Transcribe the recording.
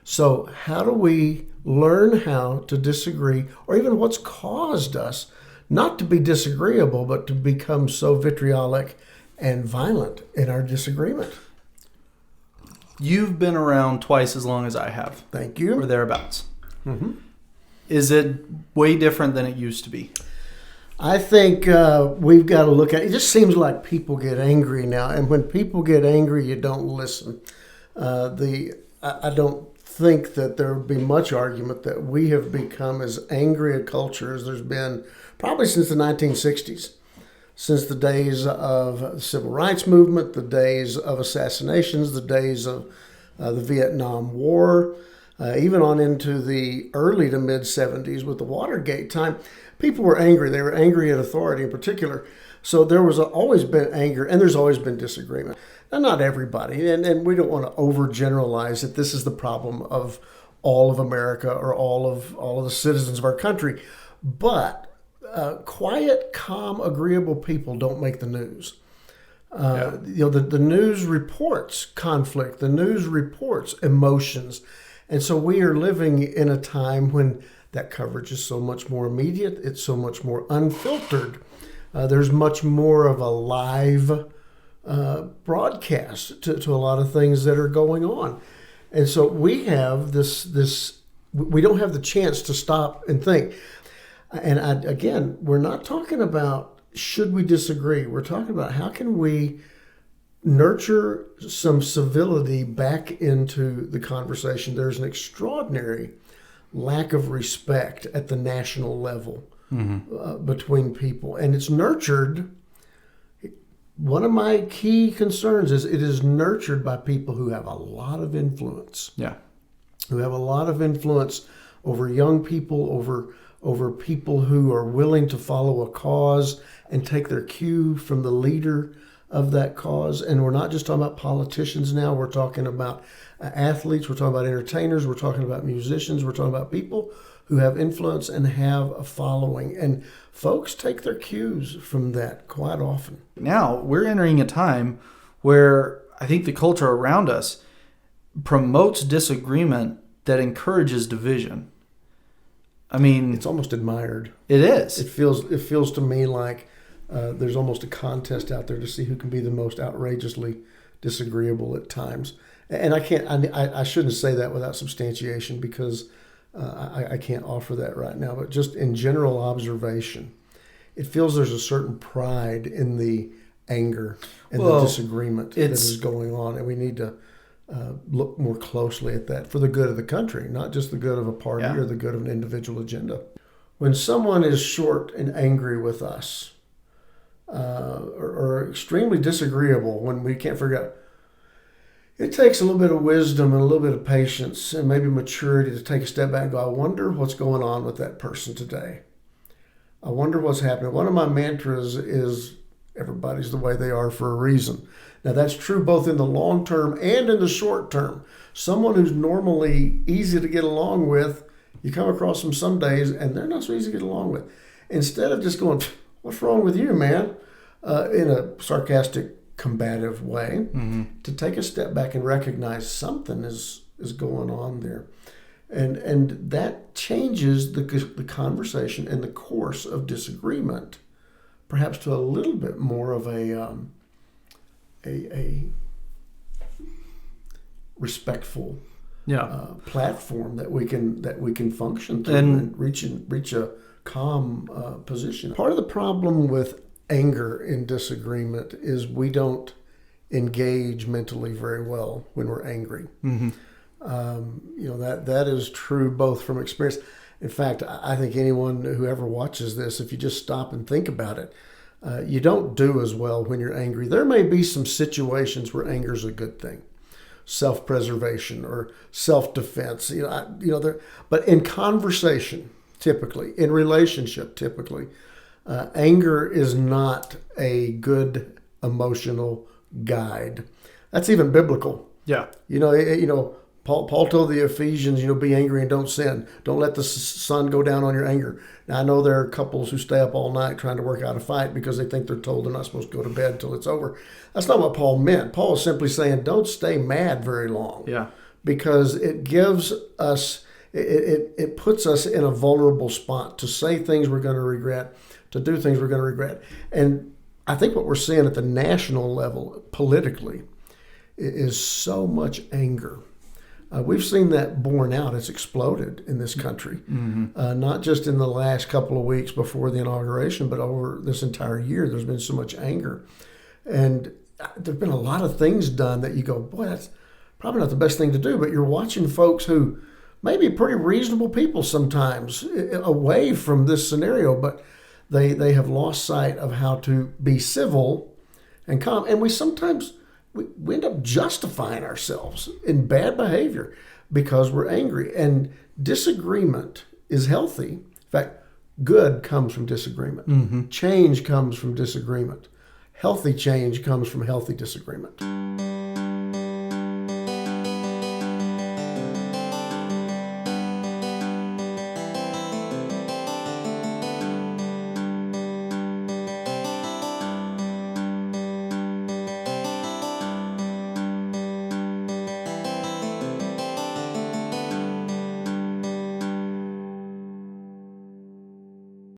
So how do we learn how to disagree, or even what's caused us not to be disagreeable, but to become so vitriolic and violent in our disagreement? You've been around twice as long as I have. Thank you. Or thereabouts. Mm-hmm. Is it way different than it used to be? I think we've got to look at it. It just seems like people get angry now. And when people get angry, you don't listen. I don't think that there would be much argument that we have become as angry a culture as there's been probably since the 1960s. Since the days of the Civil Rights Movement, the days of assassinations, the days of the Vietnam War, even on into the early to mid 70s with the Watergate time, people were angry. They were angry at authority in particular. So there was always been anger, and there's always been disagreement. Now, not everybody, and we don't want to overgeneralize that this is the problem of all of America or all of the citizens of our country, but quiet, calm, agreeable people don't make the news. The news reports conflict. The news reports emotions. And so we are living in a time when that coverage is so much more immediate. It's so much more unfiltered. There's much more of a live broadcast to a lot of things that are going on. And so we have this we don't have the chance to stop and think. And again, we're not talking about should we disagree. We're talking about how can we nurture some civility back into the conversation. There's an extraordinary lack of respect at the national level between people. And it's nurtured. One of my key concerns is it is nurtured by people who have a lot of influence. Yeah. Who have a lot of influence over young people, over people who are willing to follow a cause and take their cue from the leader of that cause. And we're not just talking about politicians now. We're talking about athletes. We're talking about entertainers. We're talking about musicians. We're talking about people who have influence and have a following. And folks take their cues from that quite often. Now we're entering a time where I think the culture around us promotes disagreement that encourages division. I mean, it's almost admired. It is. It feels to me like there's almost a contest out there to see who can be the most outrageously disagreeable at times. And I shouldn't say that without substantiation because I can't offer that right now. But just in general observation, it feels there's a certain pride in the anger and the disagreement that is going on, and we need to look more closely at that for the good of the country, not just the good of a party or the good of an individual agenda. When someone is short and angry with us or extremely disagreeable, when we can't figure out, it takes a little bit of wisdom and a little bit of patience and maybe maturity to take a step back and go, I wonder what's going on with that person today. I wonder what's happening. One of my mantras is everybody's the way they are for a reason. Now, that's true both in the long term and in the short term. Someone who's normally easy to get along with, you come across them some days, and they're not so easy to get along with. Instead of just going, what's wrong with you, man, in a sarcastic, combative way, to take a step back and recognize something is going on there. And that changes the conversation and the course of disagreement, perhaps to a little bit more of a respectful platform that we can function through and reach a calm position. Part of the problem with anger in disagreement is we don't engage mentally very well when we're angry. That is true both from experience. In fact, I think anyone who ever watches this, if you just stop and think about it, you don't do as well when you're angry. There may be some situations where anger is a good thing, self-preservation or self-defense. But in conversation, typically, in relationship, typically, anger is not a good emotional guide. That's even biblical. Yeah. Paul told the Ephesians, be angry and don't sin. Don't let the sun go down on your anger. Now, I know there are couples who stay up all night trying to work out a fight because they think they're told they're not supposed to go to bed until it's over. That's not what Paul meant. Paul is simply saying, don't stay mad very long. Yeah. because it gives us, it puts us in a vulnerable spot to say things we're going to regret, to do things we're going to regret. And I think what we're seeing at the national level politically is so much anger. We've seen that borne out. It's exploded in this country, not just in the last couple of weeks before the inauguration, but over this entire year. There's been so much anger. And there's been a lot of things done that you go, boy, that's probably not the best thing to do. But you're watching folks who may be pretty reasonable people sometimes away from this scenario, but they have lost sight of how to be civil and calm. And we sometimes we end up justifying ourselves in bad behavior because we're angry. And disagreement is healthy. In fact, good comes from disagreement. Change comes from disagreement. Healthy change comes from healthy disagreement.